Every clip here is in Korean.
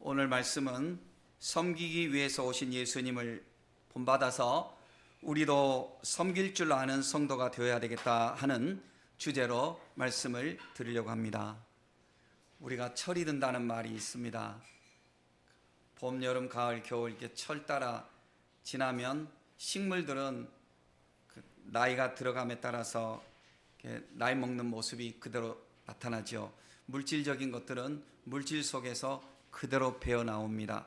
오늘 말씀은 섬기기 위해서 오신 예수님을 본받아서 우리도 섬길 줄 아는 성도가 되어야 되겠다 하는 주제로 말씀을 드리려고 합니다. 우리가 철이 든다는 말이 있습니다. 봄, 여름, 가을, 겨울 이렇게 철 따라 지나면 식물들은 나이가 들어감에 따라서 나이 먹는 모습이 그대로 나타나죠. 물질적인 것들은 물질 속에서 그대로 배어 나옵니다.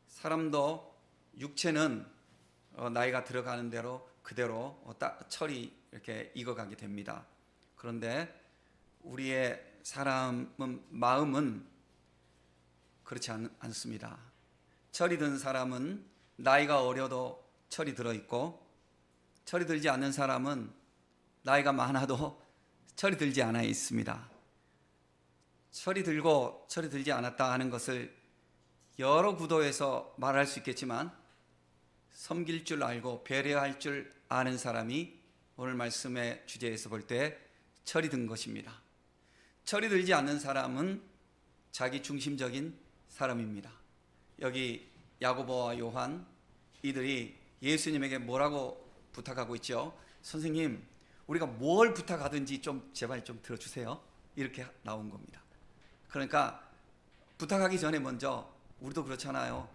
사람도 육체는 나이가 들어가는 대로 그대로 철이 이렇게 익어가게 됩니다. 그런데 우리의 마음은 그렇지 않습니다. 철이 든 사람은 나이가 어려도 철이 들어있고, 철이 들지 않는 사람은 나이가 많아도 철이 들지 않아 있습니다. 철이 들고 철이 들지 않았다 하는 것을 여러 구도에서 말할 수 있겠지만, 섬길 줄 알고 배려할 줄 아는 사람이 오늘 말씀의 주제에서 볼 때 철이 든 것입니다. 철이 들지 않는 사람은 자기 중심적인 사람입니다. 여기 야고보와 요한, 이들이 예수님에게 뭐라고 부탁하고 있죠? 선생님, 우리가 뭘 부탁하든지 좀 제발 좀 들어주세요. 이렇게 나온 겁니다. 그러니까 부탁하기 전에 먼저, 우리도 그렇잖아요.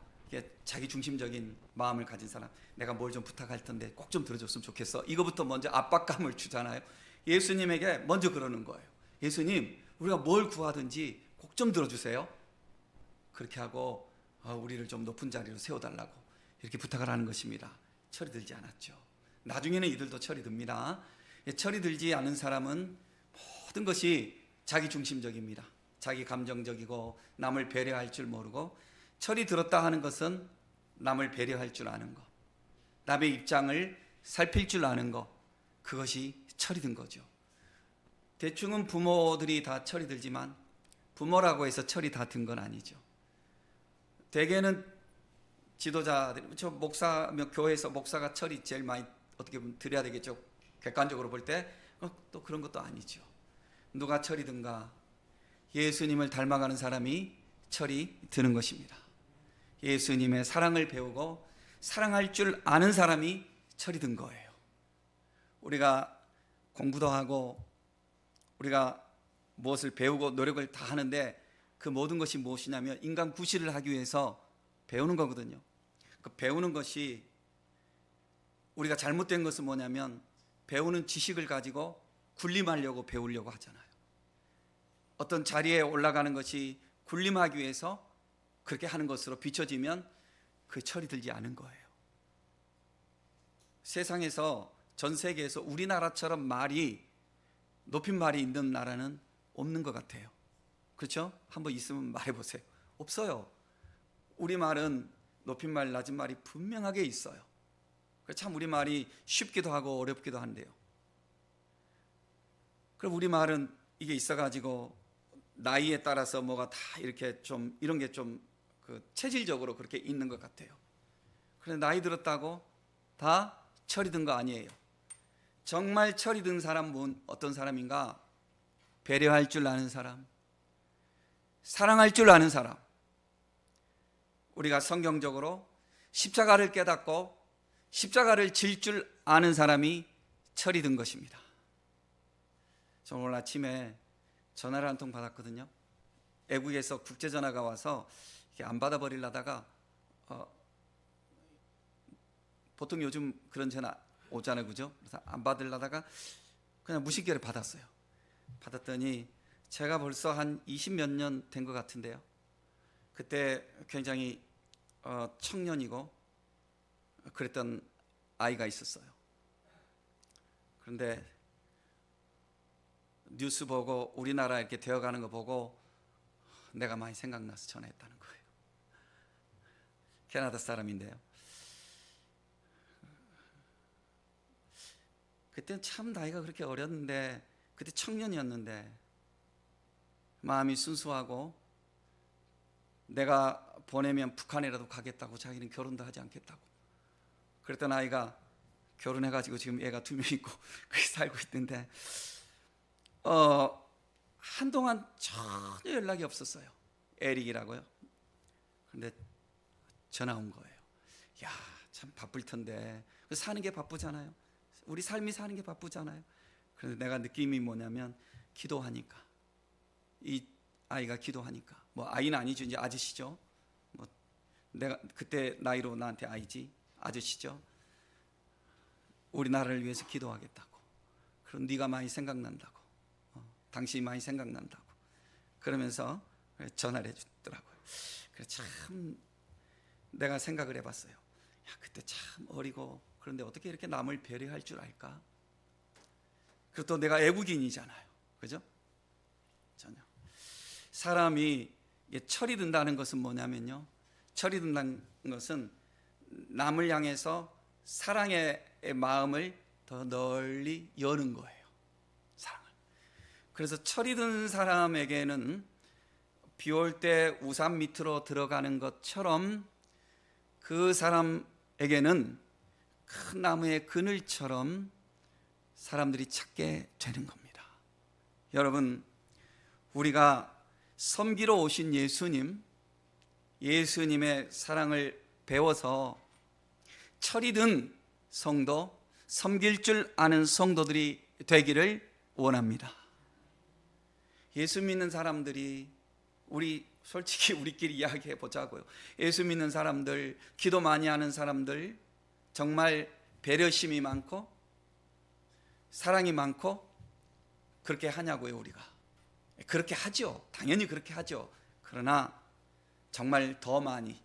자기 중심적인 마음을 가진 사람, 내가 뭘 좀 부탁할 텐데 꼭 좀 들어줬으면 좋겠어. 이거부터 먼저 압박감을 주잖아요. 예수님에게 먼저 그러는 거예요. 예수님, 우리가 뭘 구하든지 꼭 좀 들어주세요. 그렇게 하고 우리를 좀 높은 자리로 세워달라고 이렇게 부탁을 하는 것입니다. 철이 들지 않았죠. 나중에는 이들도 철이 듭니다. 철이 들지 않은 사람은 모든 것이 자기 중심적입니다. 자기 감정적이고 남을 배려할 줄 모르고, 철이 들었다 하는 것은 남을 배려할 줄 아는 것, 남의 입장을 살필 줄 아는 것, 그것이 철이 든 거죠. 대충은 부모들이 다 철이 들지만 부모라고 해서 철이 다 든 건 아니죠. 대개는 지도자들, 교회에서 목사가 철이 제일 많이 어떻게 보면 들여야 되겠죠. 객관적으로 볼 때 또 그런 것도 아니죠. 누가 철이 든가? 예수님을 닮아가는 사람이 철이 드는 것입니다. 예수님의 사랑을 배우고 사랑할 줄 아는 사람이 철이 든 거예요. 우리가 공부도 하고 우리가 무엇을 배우고 노력을 다 하는데, 그 모든 것이 무엇이냐면 인간 구실을 하기 위해서 배우는 거거든요. 그 배우는 것이, 우리가 잘못된 것은 뭐냐면 배우는 지식을 가지고 군림하려고 배우려고 하잖아요. 어떤 자리에 올라가는 것이 군림하기 위해서 그렇게 하는 것으로 비춰지면 그 철이 들지 않은 거예요. 세상에서, 전 세계에서 우리나라처럼 높임말이 있는 나라는 없는 것 같아요. 그렇죠? 한번 있으면 말해보세요. 없어요. 우리말은 높임말, 낮은말이 분명하게 있어요. 참 우리말이 쉽기도 하고 어렵기도 한데요. 그럼 우리말은 이게 있어가지고 나이에 따라서 뭐가 다 이렇게 좀 이런 게 좀 체질적으로 그렇게 있는 것 같아요. 그런데 나이 들었다고 다 철이 든 거 아니에요. 정말 철이 든 사람은 어떤 사람인가? 배려할 줄 아는 사람, 사랑할 줄 아는 사람. 우리가 성경적으로 십자가를 깨닫고 십자가를 질 줄 아는 사람이 철이 든 것입니다. 저는 오늘 아침에 전화를 한 통 받았거든요. 외국에서 국제전화가 와서 이렇게 안 받아버리려다가 보통 요즘 그런 전화 오잖아요, 그죠? 그래서 안 받으려다가 그냥 무심결에 받았어요. 받았더니 제가 벌써 한 20몇 년 된 것 같은데요. 그때 굉장히 청년이고 그랬던 아이가 있었어요. 그런데 뉴스 보고 우리나라 이렇게 되어가는 거 보고 내가 많이 생각나서 전화했다는 거예요. 캐나다 사람인데요. 그때는 참 나이가 그렇게 어렸는데, 그때 청년이었는데 마음이 순수하고, 내가 보내면 북한이라도 가겠다고, 자기는 결혼도 하지 않겠다고 그랬던 아이가 결혼해가지고 지금 애가 2명 있고 그렇게 살고 있는데, 한동안 전혀 연락이 없었어요. 에릭이라고요. 근데 전화 온 거예요. 야, 참 바쁠 텐데. 사는 게 바쁘잖아요. 우리 삶이 사는 게 바쁘잖아요. 그래서 내가 느낌이 뭐냐면 기도하니까, 이 아이가 기도하니까, 뭐 아이는 아니죠, 이제 아저씨죠. 뭐 내가 그때 나이로 나한테 아이지, 아저씨죠. 우리나라를 위해서 기도하겠다고. 그럼 네가 많이 생각난다고, 당신이 많이 생각난다고 그러면서 전화를 해주더라고요. 그래서 참 내가 생각을 해봤어요. 야, 그때 참 어리고 그런데 어떻게 이렇게 남을 배려할 줄 알까? 그리고 또 내가 애국인이잖아요, 그죠? 전혀. 사람이 철이 든다는 것은 뭐냐면요, 철이 든다는 것은 남을 향해서 사랑의 마음을 더 널리 여는 거예요. 사랑을. 그래서 철이 든 사람에게는 비 올 때 우산 밑으로 들어가는 것처럼 그 사람에게는 큰 나무의 그늘처럼 사람들이 찾게 되는 겁니다. 여러분, 우리가 섬기러 오신 예수님의 사랑을 배워서 철이 든 성도, 섬길 줄 아는 성도들이 되기를 원합니다. 예수 믿는 사람들이, 솔직히 우리끼리 이야기해 보자고요. 예수 믿는 사람들, 기도 많이 하는 사람들, 정말 배려심이 많고 사랑이 많고 그렇게 하냐고요. 우리가 그렇게 하죠. 당연히 그렇게 하죠. 그러나 정말 더 많이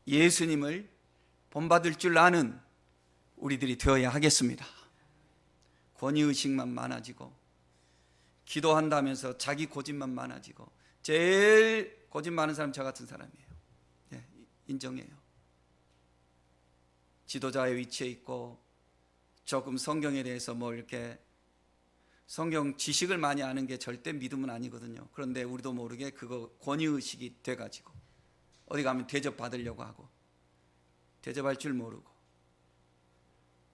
예수님을 본받을 줄 아는 우리들이 되어야 하겠습니다. 권위의식만 많아지고, 기도한다면서 자기 고집만 많아지고, 제일 고집 많은 사람 저 같은 사람이에요. 예, 인정해요. 지도자의 위치에 있고 조금 성경에 대해서 뭐 이렇게 성경 지식을 많이 아는 게 절대 믿음은 아니거든요. 그런데 우리도 모르게 그거 권위의식이 돼가지고 어디 가면 대접받으려고 하고 대접할 줄 모르고.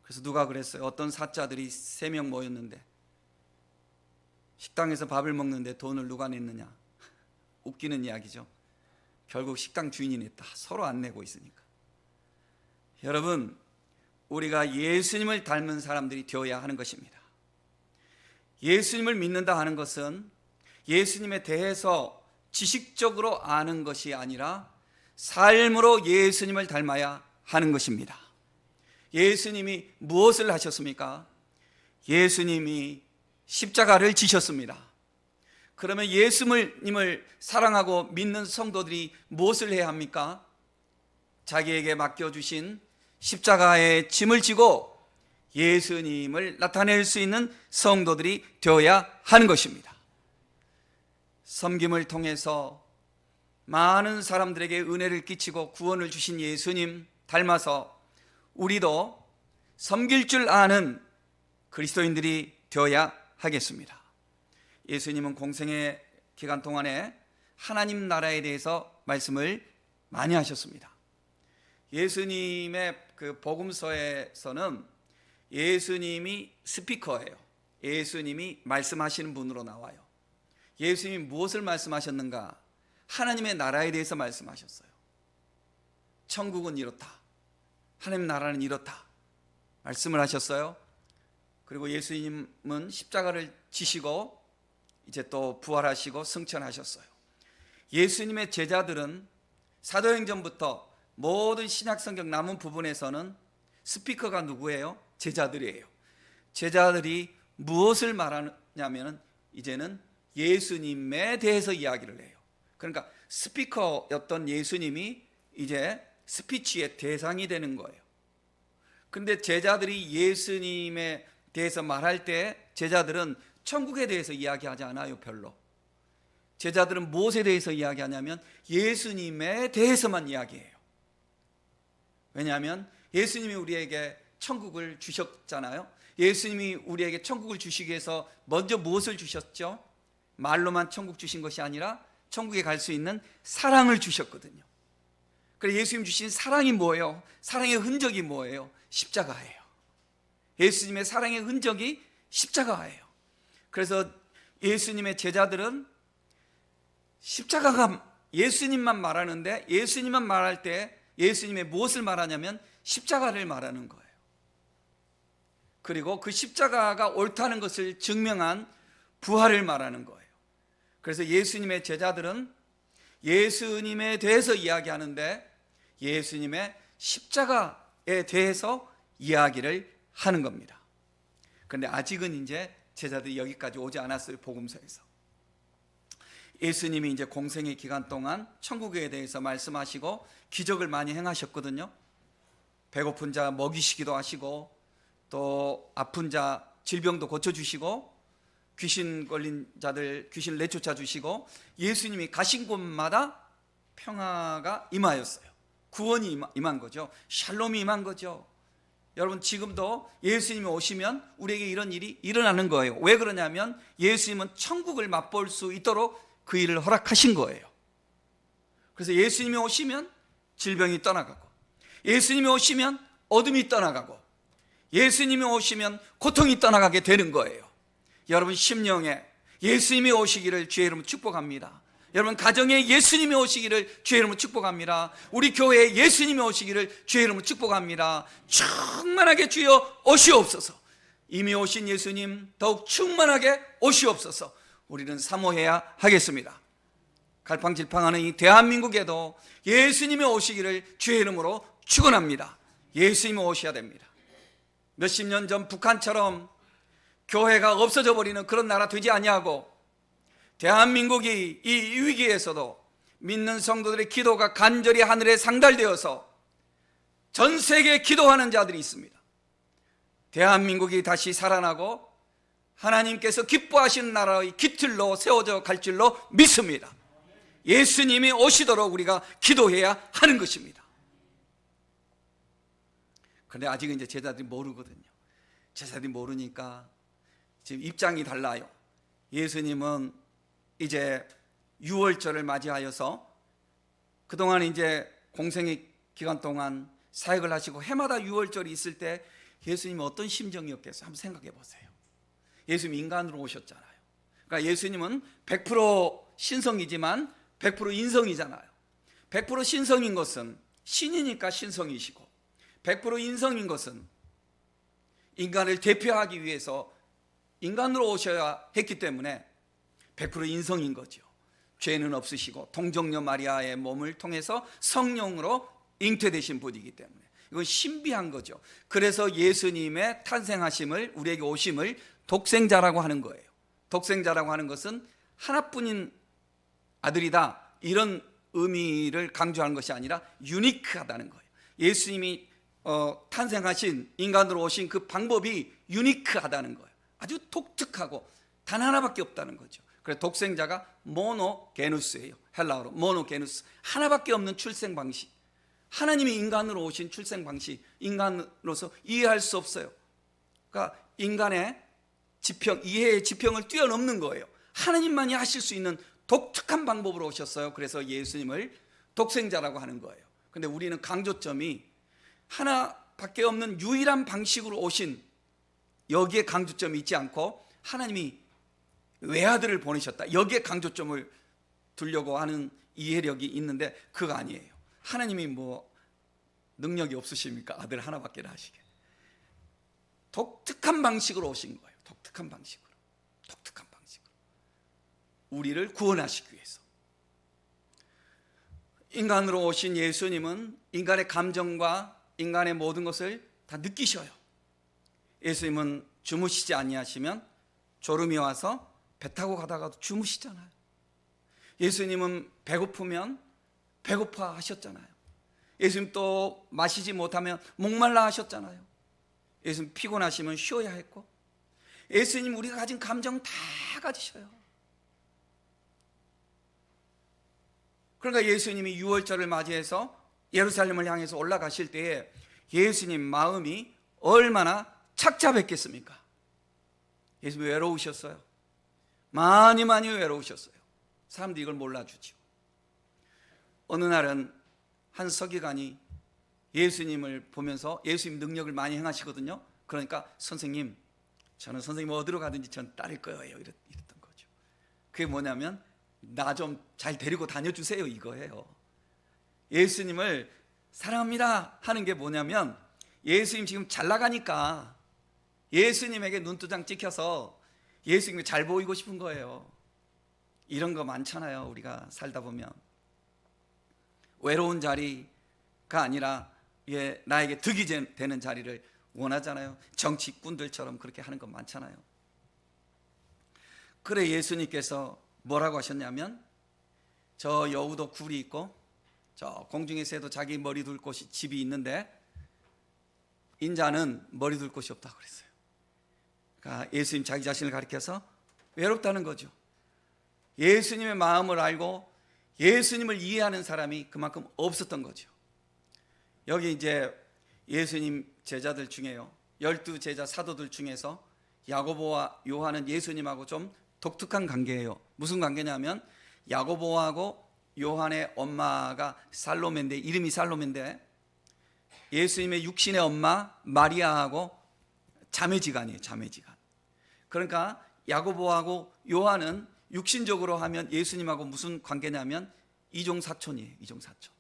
그래서 누가 그랬어요. 어떤 사자들이 3명 모였는데 식당에서 밥을 먹는데 돈을 누가 냈느냐. 웃기는 이야기죠. 결국 식당 주인이 냈다. 서로 안 내고 있으니까. 여러분, 우리가 예수님을 닮은 사람들이 되어야 하는 것입니다. 예수님을 믿는다 하는 것은 예수님에 대해서 지식적으로 아는 것이 아니라 삶으로 예수님을 닮아야 하는 것입니다. 예수님이 무엇을 하셨습니까? 예수님이 십자가를 지셨습니다. 그러면 예수님을 사랑하고 믿는 성도들이 무엇을 해야 합니까? 자기에게 맡겨주신 십자가의 짐을 지고 예수님을 나타낼 수 있는 성도들이 되어야 하는 것입니다. 섬김을 통해서 많은 사람들에게 은혜를 끼치고 구원을 주신 예수님 닮아서 우리도 섬길 줄 아는 그리스도인들이 되어야 하겠습니다. 예수님은 공생의 기간 동안에 하나님 나라에 대해서 말씀을 많이 하셨습니다. 예수님의 그 복음서에서는 예수님이 스피커예요. 예수님이 말씀하시는 분으로 나와요. 예수님이 무엇을 말씀하셨는가? 하나님의 나라에 대해서 말씀하셨어요. 천국은 이렇다. 하나님 나라는 이렇다. 말씀을 하셨어요. 그리고 예수님은 십자가를 지시고 이제 또 부활하시고 승천하셨어요. 예수님의 제자들은 사도행전부터 모든 신약성경 남은 부분에서는 스피커가 누구예요? 제자들이에요. 제자들이 무엇을 말하냐면 이제는 예수님에 대해서 이야기를 해요. 그러니까 스피커였던 예수님이 이제 스피치의 대상이 되는 거예요. 그런데 제자들이 예수님에 대해서 말할 때 제자들은 천국에 대해서 이야기하지 않아요. 별로. 제자들은 무엇에 대해서 이야기하냐면 예수님에 대해서만 이야기해요. 왜냐하면 예수님이 우리에게 천국을 주셨잖아요. 예수님이 우리에게 천국을 주시기 위해서 먼저 무엇을 주셨죠? 말로만 천국 주신 것이 아니라 천국에 갈 수 있는 사랑을 주셨거든요. 그래서 예수님 주신 사랑이 뭐예요? 사랑의 흔적이 뭐예요? 십자가예요. 예수님의 사랑의 흔적이 십자가예요. 그래서 예수님의 제자들은 십자가가 예수님만 말하는데, 예수님만 말할 때 예수님의 무엇을 말하냐면 십자가를 말하는 거예요. 그리고 그 십자가가 옳다는 것을 증명한 부활을 말하는 거예요. 그래서 예수님의 제자들은 예수님에 대해서 이야기하는데 예수님의 십자가에 대해서 이야기를 하는 겁니다. 그런데 아직은 이제 제자들이 여기까지 오지 않았어요. 복음서에서 예수님이 이제 공생의 기간 동안 천국에 대해서 말씀하시고 기적을 많이 행하셨거든요. 배고픈 자 먹이시기도 하시고, 또 아픈 자 질병도 고쳐주시고, 귀신 걸린 자들 귀신을 내쫓아 주시고, 예수님이 가신 곳마다 평화가 임하였어요. 구원이 임한 거죠. 샬롬이 임한 거죠. 여러분, 지금도 예수님이 오시면 우리에게 이런 일이 일어나는 거예요. 왜 그러냐면 예수님은 천국을 맛볼 수 있도록 그 일을 허락하신 거예요. 그래서 예수님이 오시면 질병이 떠나가고, 예수님이 오시면 어둠이 떠나가고, 예수님이 오시면 고통이 떠나가게 되는 거예요. 여러분 심령에 예수님이 오시기를 주의 이름으로 축복합니다. 여러분 가정에 예수님이 오시기를 주의 이름으로 축복합니다. 우리 교회에 예수님이 오시기를 주의 이름으로 축복합니다. 충만하게 주여 오시옵소서. 이미 오신 예수님 더욱 충만하게 오시옵소서. 우리는 사모해야 하겠습니다. 갈팡질팡하는 이 대한민국에도 예수님이 오시기를 주의 이름으로 축원합니다. 예수님이 오셔야 됩니다. 몇십 년 전 북한처럼 교회가 없어져 버리는 그런 나라 되지 아니하고, 대한민국이 이 위기에서도 믿는 성도들의 기도가 간절히 하늘에 상달되어서 전 세계에 기도하는 자들이 있습니다. 대한민국이 다시 살아나고 하나님께서 기뻐하시는 나라의 깃틀로 세워져 갈 줄로 믿습니다. 예수님이 오시도록 우리가 기도해야 하는 것입니다. 그런데 아직은 이제 제자들이 모르거든요. 제자들이 모르니까 지금 입장이 달라요. 예수님은 이제 유월절을 맞이하여서 그동안 이제 공생의 기간 동안 사역을 하시고 해마다 유월절이 있을 때 예수님은 어떤 심정이었겠어요? 한번 생각해 보세요. 예수님 인간으로 오셨잖아요. 그러니까 예수님은 100% 신성이지만 100% 인성이잖아요. 100% 신성인 것은 신이니까 신성이시고, 100% 인성인 것은 인간을 대표하기 위해서 인간으로 오셔야 했기 때문에 100% 인성인 거죠. 죄는 없으시고 동정녀 마리아의 몸을 통해서 성령으로 잉태되신 분이기 때문에 이건 신비한 거죠. 그래서 예수님의 탄생하심을, 우리에게 오심을 독생자라고 하는 거예요. 독생자라고 하는 것은 하나뿐인 아들이다, 이런 의미를 강조하는 것이 아니라 유니크하다는 거예요. 예수님이 탄생하신, 인간으로 오신 그 방법이 유니크하다는 거예요. 아주 독특하고 단 하나밖에 없다는 거죠. 그래서 독생자가 모노게누스예요. 헬라어로 모노게누스, 하나밖에 없는 출생 방식. 하나님이 인간으로 오신 출생 방식, 인간으로서 이해할 수 없어요. 그러니까 인간의 지평, 이해의 지평을 뛰어넘는 거예요. 하나님만이 하실 수 있는 독특한 방법으로 오셨어요. 그래서 예수님을 독생자라고 하는 거예요. 근데 우리는 강조점이 하나밖에 없는 유일한 방식으로 오신, 여기에 강조점이 있지 않고 하나님이 외아들을 보내셨다, 여기에 강조점을 두려고 하는 이해력이 있는데 그거 아니에요. 하나님이 뭐 능력이 없으십니까? 아들 하나밖에 하시게. 독특한 방식으로 오신 거예요. 독특한 방식으로. 우리를 구원하시기 위해서. 인간으로 오신 예수님은 인간의 감정과 인간의 모든 것을 다 느끼셔요. 예수님은 주무시지 아니하시면 졸음이 와서 배 타고 가다가도 주무시잖아요. 예수님은 배고프면 배고파 하셨잖아요. 예수님 또 마시지 못하면 목말라 하셨잖아요. 예수님 피곤하시면 쉬어야 했고, 예수님 우리가 가진 감정 다 가지셔요. 그러니까 예수님이 유월절을 맞이해서 예루살렘을 향해서 올라가실 때에 예수님 마음이 얼마나 착잡했겠습니까? 예수님 외로우셨어요. 많이 외로우셨어요. 사람들이 이걸 몰라주죠. 어느 날은 한 서기관이 예수님을 보면서, 예수님 능력을 많이 행하시거든요. 그러니까 선생님, 저는 선생님 어디로 가든지 전 따를 거예요, 이랬던 거죠. 그게 뭐냐면 나 좀 잘 데리고 다녀주세요 이거예요. 예수님을 사랑합니다 하는 게 뭐냐면 예수님 지금 잘 나가니까 예수님에게 눈두장 찍혀서 예수님이 잘 보이고 싶은 거예요. 이런 거 많잖아요. 우리가 살다 보면 외로운 자리가 아니라 나에게 득이 되는 자리를 원하잖아요. 정치꾼들처럼 그렇게 하는 거 많잖아요. 그래 예수님께서 뭐라고 하셨냐면 저 여우도 굴이 있고 저 공중의 새도 자기 머리 둘 곳이 집이 있는데 인자는 머리 둘 곳이 없다고 그랬어요. 그러니까 예수님 자기 자신을 가리켜서 외롭다는 거죠. 예수님의 마음을 알고 예수님을 이해하는 사람이 그만큼 없었던 거죠. 여기 이제 예수님 제자들 중에요 12제자 사도들 중에서 야고보와 요한은 예수님하고 좀 독특한 관계예요. 무슨 관계냐면 야고보하고 요한의 엄마가 살로메인데 이름이 살로메인데 예수님의 육신의 엄마 마리아하고 자매지간이에요. 자매지간. 그러니까 야고보하고 요한은 육신적으로 하면 예수님하고 무슨 관계냐면 이종사촌이에요. 이종사촌.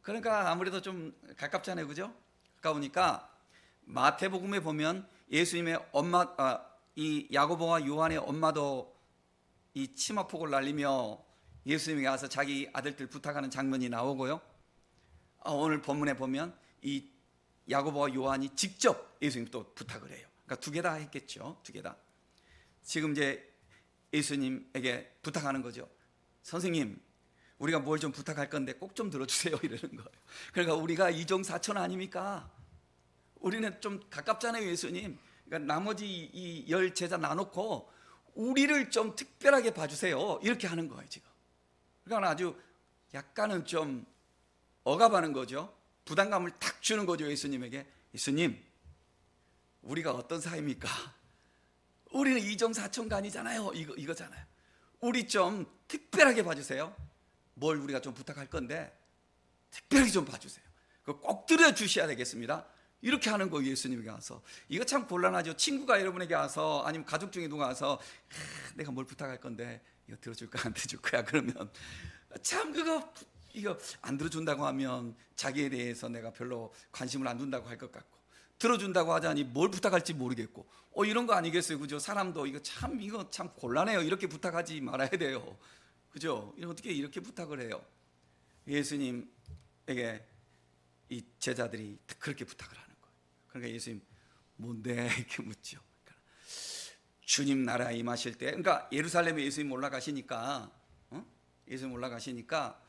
그러니까 아무래도 좀 가깝잖아요. 그죠? 가까우니까 마태복음에 보면 예수님의 엄마 이 야고보와 요한의 엄마도 이 치마폭을 날리며 예수님에게 가서 자기 아들들 부탁하는 장면이 나오고요. 오늘 본문에 보면 이 야고보와 요한이 직접 예수님 또 부탁을 해요. 그러니까 두 개 다 했겠죠. 두 개 다. 지금 이제 예수님에게 부탁하는 거죠. 선생님, 우리가 뭘 좀 부탁할 건데 꼭 좀 들어주세요 이러는 거예요. 그러니까 우리가 이종사촌 아닙니까? 우리는 좀 가깝잖아요 예수님. 그러니까 나머지 이 10제자 나놓고 우리를 좀 특별하게 봐주세요 이렇게 하는 거예요 지금. 그러니까 아주 약간은 좀 억압하는 거죠. 부담감을 탁 주는 거죠 예수님에게. 예수님, 우리가 어떤 사이입니까? 우리는 이종사촌가 아니잖아요. 이거잖아요. 우리 좀 특별하게 봐주세요. 뭘 우리가 좀 부탁할 건데 특별히 좀 봐주세요. 그거 꼭 들어주셔야 되겠습니다. 이렇게 하는 거 예수님에게 와서. 이거 참 곤란하죠. 친구가 여러분에게 와서 아니면 가족 중에 누가 와서 내가 뭘 부탁할 건데 이거 들어줄 거야 안 들어줄 거야 그러면 참 이거 안 들어준다고 하면 자기에 대해서 내가 별로 관심을 안 둔다고 할 것 같고 들어준다고 하자니 뭘 부탁할지 모르겠고 이런 거 아니겠어요. 그죠? 사람도 이거 참 곤란해요. 이렇게 부탁하지 말아야 돼요. 그죠? 어떻게 이렇게 부탁을 해요? 예수님에게 이 제자들이 그렇게 부탁을 하는 거예요. 그러니까 예수님 뭔데 이렇게 묻죠. 그러니까 주님 나라 임하실 때, 그러니까 예루살렘에 예수님 올라가시니까 예수님 올라가시니까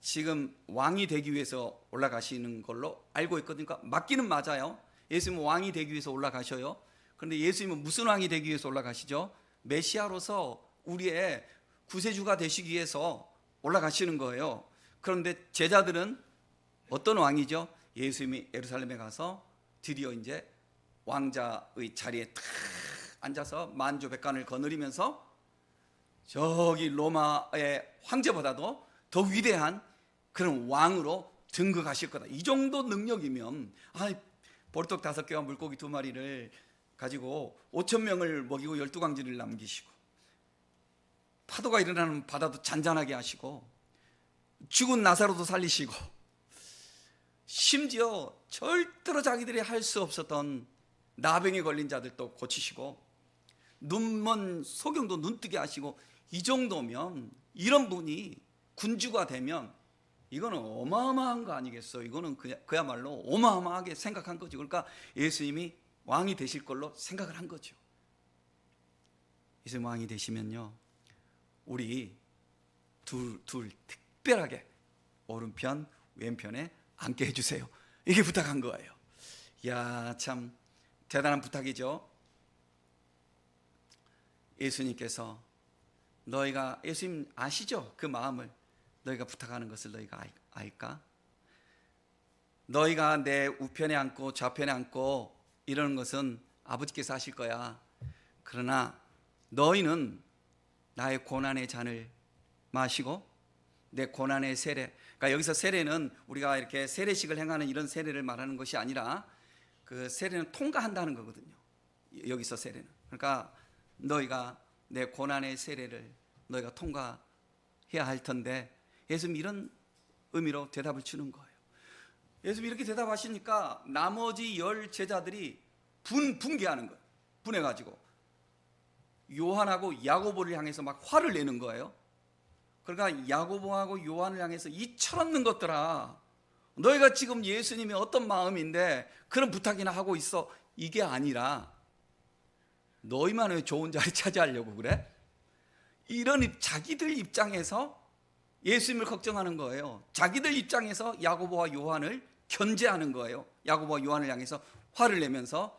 지금 왕이 되기 위해서 올라가시는 걸로 알고 있거든요. 그러니까 맞기는 맞아요. 예수님은 왕이 되기 위해서 올라가셔요. 그런데 예수님은 무슨 왕이 되기 위해서 올라가시죠? 메시아로서 우리의 구세주가 되시기 위해서 올라가시는 거예요. 그런데 제자들은 어떤 왕이죠? 예수님이 예루살렘에 가서 드디어 이제 왕자의 자리에 탁 앉아서 만주백관을 거느리면서 저기 로마의 황제보다도 더 위대한 그런 왕으로 등극하실 거다. 이 정도 능력이면 보리떡 5개와 물고기 2마리를 가지고 5,000명을 먹이고 12광지를 남기시고 파도가 일어나는 바다도 잔잔하게 하시고 죽은 나사로도 살리시고 심지어 절대로 자기들이 할 수 없었던 나병에 걸린 자들도 고치시고 눈먼 소경도 눈뜨게 하시고 이 정도면 이런 분이 군주가 되면 이거는 어마어마한 거 아니겠어요? 이거는 그야말로 어마어마하게 생각한 거죠. 그러니까 예수님이 왕이 되실 걸로 생각을 한 거죠. 예수님 왕이 되시면요 우리 둘 특별하게 오른편 왼편에 앉게 해주세요. 이게 부탁한 거예요. 이야 참 대단한 부탁이죠. 예수님께서 너희가 예수님 아시죠? 그 마음을 너희가 부탁하는 것을 너희가 알까? 너희가 내 우편에 앉고 좌편에 앉고 이러는 것은 아버지께서 하실 거야. 그러나 너희는 나의 고난의 잔을 마시고 내 고난의 세례, 그러니까 여기서 세례는 우리가 이렇게 세례식을 행하는 이런 세례를 말하는 것이 아니라 그 세례는 통과한다는 거거든요. 여기서 세례는. 그러니까 너희가 내 고난의 세례를 너희가 해야 할 텐데 예수님 이런 의미로 대답을 주는 거예요. 예수님 이렇게 대답하시니까 나머지 10 제자들이 분개하는 거예요. 분해가지고 요한하고 야고보를 향해서 막 화를 내는 거예요. 그러니까 야고보하고 요한을 향해서 이 철없는 것들아, 너희가 지금 예수님이 어떤 마음인데 그런 부탁이나 하고 있어. 이게 아니라 너희만 왜 좋은 자리 차지하려고 그래? 이런 자기들 입장에서 예수님을 걱정하는 거예요. 자기들 입장에서 야고보와 요한을 견제하는 거예요. 야고보와 요한을 향해서 화를 내면서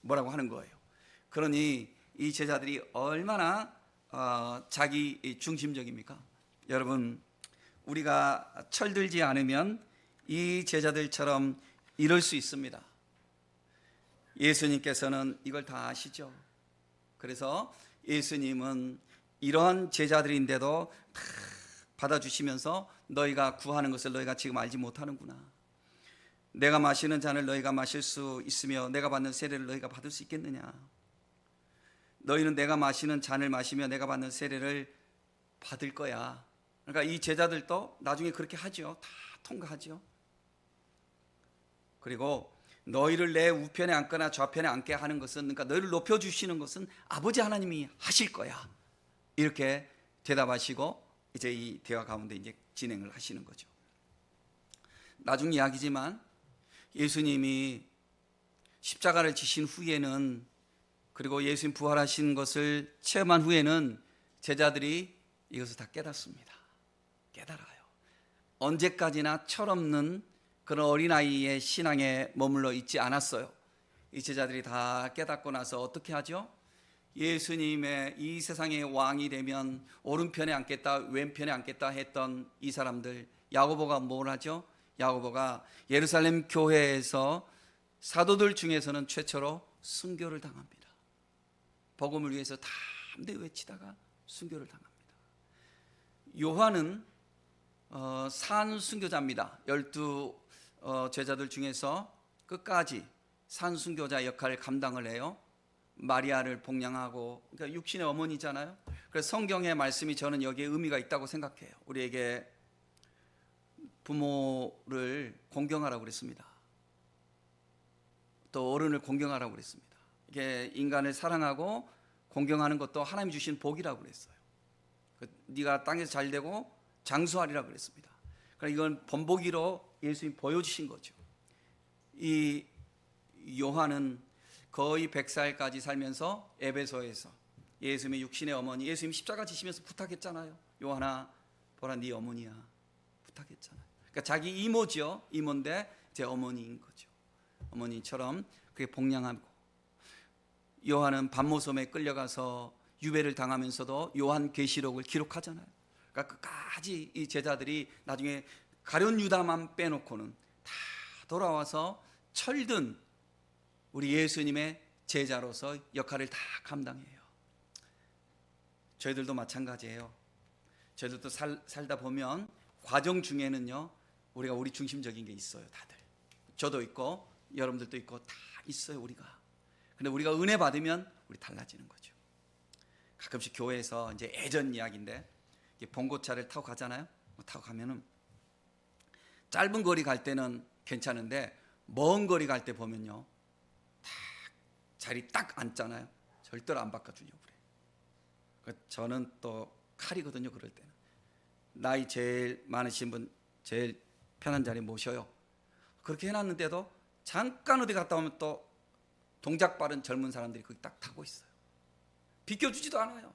뭐라고 하는 거예요. 그러니 이 제자들이 얼마나 자기 중심적입니까? 여러분, 우리가 철들지 않으면 이 제자들처럼 이럴 수 있습니다. 예수님께서는 이걸 다 아시죠. 그래서 예수님은 이러한 제자들인데도 다 받아주시면서 너희가 구하는 것을 너희가 지금 알지 못하는구나. 내가 마시는 잔을 너희가 마실 수 있으며 내가 받는 세례를 너희가 받을 수 있겠느냐. 너희는 내가 마시는 잔을 마시며 내가 받는 세례를 받을 거야. 그러니까 이 제자들도 나중에 그렇게 하죠. 다 통과하죠. 그리고 너희를 내 우편에 앉거나 좌편에 앉게 하는 것은, 그러니까 너희를 높여주시는 것은 아버지 하나님이 하실 거야. 이렇게 대답하시고 이제 이 대화 가운데 이제 진행을 하시는 거죠. 나중 이야기지만 예수님이 십자가를 지신 후에는, 그리고 예수님 부활하신 것을 체험한 후에는 제자들이 이것을 다 깨닫습니다. 깨달아요. 언제까지나 철없는 그런 어린아이의 신앙에 머물러 있지 않았어요. 이 제자들이 다 깨닫고 나서 어떻게 하죠? 예수님의 이 세상의 왕이 되면 오른편에 앉겠다 왼편에 앉겠다 했던 이 사람들, 야고보가 뭘 하죠? 야고보가 예루살렘 교회에서 사도들 중에서는 최초로 순교를 당합니다. 복음을 위해서 담대 외치다가 순교를 당합니다. 요한은 산순교자입니다. 12 제자들 중에서 끝까지 산순교자 역할을 감당을 해요. 마리아를 복양하고, 그러니까 육신의 어머니잖아요. 그래서 성경의 말씀이 저는 여기에 의미가 있다고 생각해요. 우리에게 부모를 공경하라고 그랬습니다. 또 어른을 공경하라고 그랬습니다. 이게 인간을 사랑하고 공경하는 것도 하나님 주신 복이라고 그랬어요. 네가 땅에서 잘 되고 장수하리라고 그랬습니다. 그러니까 이건 본보기로 예수님이 보여주신 거죠. 이 요한은 거의 100살까지 살면서 에베소에서 예수님의 육신의 어머니, 예수님 십자가 지시면서 부탁했잖아요. 요한아, 보라 네 어머니야. 부탁했잖아요. 그러니까 자기 이모죠. 이모인데 제 어머니인 거죠. 어머니처럼 그게 복양하고, 요한은 밤모섬에 끌려가서 유배를 당하면서도 요한계시록을 기록하잖아요. 그러니까 끝까지 이 제자들이 나중에 가룟 유다만 빼놓고는 다 돌아와서 철든 우리 예수님의 제자로서 역할을 다 감당해요. 저희들도 마찬가지예요. 저희들도 살다 보면 과정 중에는요, 우리가 우리 중심적인 게 있어요. 다들 저도 있고 여러분들도 있고 다 있어요. 우리가. 근데 우리가 은혜 받으면 우리 달라지는 거죠. 가끔씩 교회에서 이제 예전 이야기인데 봉고차를 타고 가잖아요. 타고 가면은 짧은 거리 갈 때는 괜찮은데 먼 거리 갈 때 보면요, 딱 자리 딱 앉잖아요. 절대로 안 바꿔주려고 그래요. 저는 또 칼이거든요. 그럴 때는 나이 제일 많으신 분 제일 편한 자리 모셔요. 그렇게 해놨는데도 잠깐 어디 갔다 오면 또 동작 빠른 젊은 사람들이 거기 딱 타고 있어요. 비켜주지도 않아요.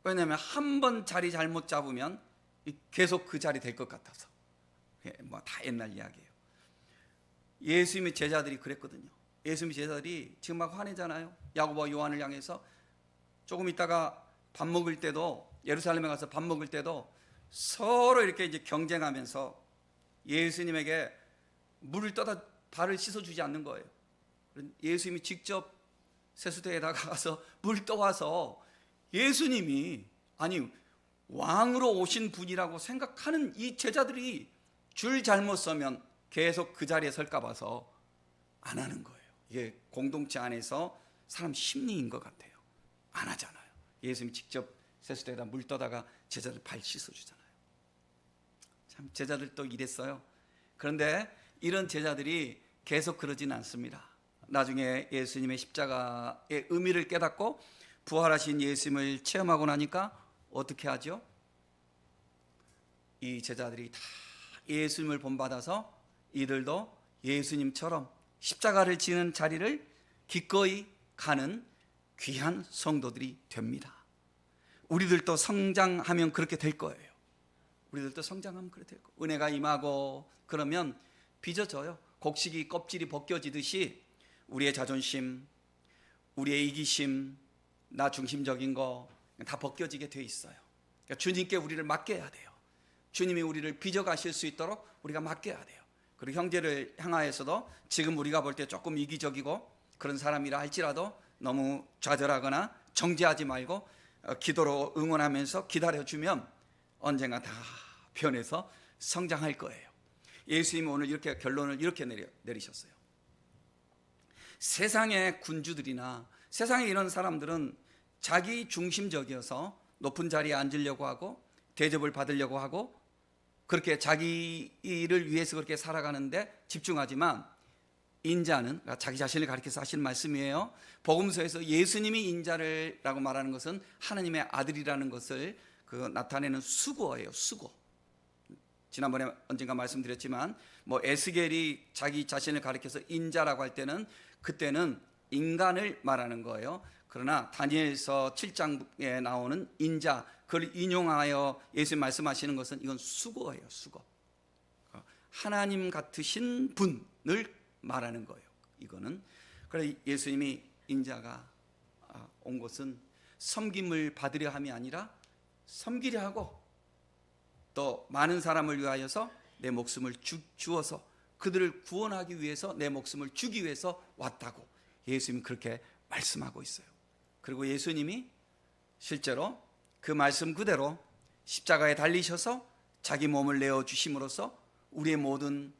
왜냐하면 한 번 자리 잘못 잡으면 계속 그 자리 될 것 같아서. 뭐 다 옛날 이야기예요. 예수님의 제자들이 그랬거든요. 예수님의 제자들이 지금 막 화내잖아요. 야고보와 요한을 향해서. 조금 있다가 밥 먹을 때도, 예루살렘에 가서 밥 먹을 때도 서로 이렇게 이제 경쟁하면서 예수님에게 물을 떠다 발을 씻어주지 않는 거예요. 예수님이 직접 세수대에다가 가서 물 떠와서 예수님이, 아니 왕으로 오신 분이라고 생각하는 이 제자들이 줄 잘못 서면 계속 그 자리에 설까 봐서 안 하는 거예요. 이게 공동체 안에서 사람 심리인 것 같아요. 안 하잖아요. 예수님이 직접 세수대에다 물 떠다가 제자들 발 씻어주잖아요. 참 제자들도 이랬어요. 그런데 이런 제자들이 계속 그러진 않습니다. 나중에 예수님의 십자가의 의미를 깨닫고 부활하신 예수님을 체험하고 나니까 어떻게 하죠? 이 제자들이 다 예수님을 본받아서 이들도 예수님처럼 십자가를 지는 자리를 기꺼이 가는 귀한 성도들이 됩니다. 우리들도 성장하면 그렇게 될 거예요. 우리들도 성장하면 그렇게 될 거예요. 은혜가 임하고 그러면 빚어져요. 곡식이 껍질이 벗겨지듯이 우리의 자존심, 우리의 이기심, 나 중심적인 거 다 벗겨지게 돼 있어요. 그러니까 주님께 우리를 맡겨야 돼요. 주님이 우리를 빚어가실 수 있도록 우리가 맡겨야 돼요. 그리고 형제를 향하여서도 지금 우리가 볼 때 조금 이기적이고 그런 사람이라 할지라도 너무 좌절하거나 정죄하지 말고 기도로 응원하면서 기다려주면 언젠가 다 변해서 성장할 거예요. 예수님은 오늘 이렇게 결론을 이렇게 내리셨어요. 세상의 군주들이나 세상에 이런 사람들은 자기 중심적이어서 높은 자리에 앉으려고 하고 대접을 받으려고 하고 그렇게 자기 일을 위해서 그렇게 살아가는데 집중하지만 인자는 자기 자신을 가리켜서 하신 말씀이에요. 복음서에서 예수님이 인자라고 말하는 것은 하나님의 아들이라는 것을 나타내는 수고예요. 수고. 지난번에 언젠가 말씀드렸지만 에스겔이 자기 자신을 가리켜서 인자라고 할 때는 그때는 인간을 말하는 거예요. 그러나 다니엘서 7장에 나오는 인자, 그걸 인용하여 예수님 말씀하시는 것은 이건 수고예요. 수고. 하나님 같으신 분을 말하는 거예요. 이거는. 그래서 예수님이 인자가 온 것은 섬김을 받으려 함이 아니라 섬기려 하고 또 많은 사람을 위하여서 내 목숨을 주어서 그들을 구원하기 위해서 내 목숨을 주기 위해서 왔다고 예수님이 그렇게 말씀하고 있어요. 그리고 예수님이 실제로 그 말씀 그대로 십자가에 달리셔서 자기 몸을 내어주심으로써 우리의 모든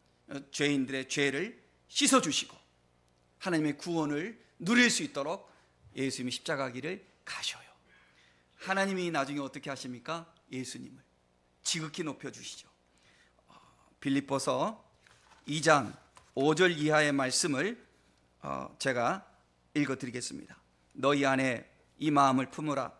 죄인들의 죄를 씻어주시고 하나님의 구원을 누릴 수 있도록 예수님이 십자가 길을 가셔요. 하나님이 나중에 어떻게 하십니까? 예수님을 지극히 높여주시죠. 빌립보서 2장 5절 이하의 말씀을 제가 읽어드리겠습니다. 너희 안에 이 마음을 품으라.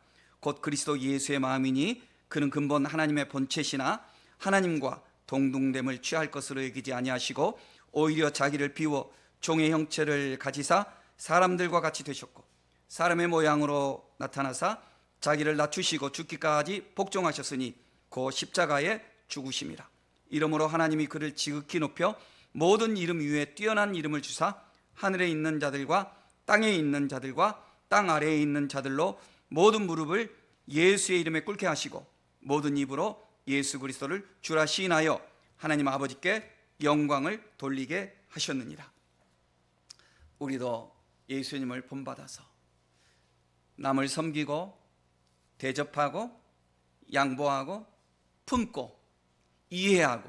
곧 그리스도 예수의 마음이니 그는 근본 하나님의 본체시나 하나님과 동등됨을 취할 것으로 여기지 아니하시고 오히려 자기를 비워 종의 형체를 가지사 사람들과 같이 되셨고 사람의 모양으로 나타나사 자기를 낮추시고 죽기까지 복종하셨으니 그 십자가에 죽으심이라. 이러므로 하나님이 그를 지극히 높여 모든 이름 위에 뛰어난 이름을 주사 하늘에 있는 자들과 땅에 있는 자들과 땅 아래에 있는 자들로 모든 무릎을 예수의 이름에 꿇게 하시고 모든 입으로 예수 그리스도를 주라 시인하여 하나님 아버지께 영광을 돌리게 하셨느니라. 우리도 예수님을 본받아서 남을 섬기고 대접하고 양보하고 품고 이해하고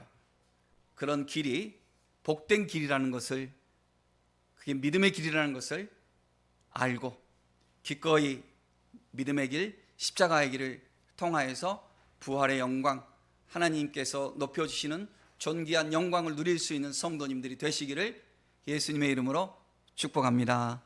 그런 길이 복된 길이라는 것을, 그게 믿음의 길이라는 것을 알고 기꺼이 믿음의 길, 십자가의 길을 통하여서 부활의 영광, 하나님께서 높여주시는 존귀한 영광을 누릴 수 있는 성도님들이 되시기를 예수님의 이름으로 축복합니다.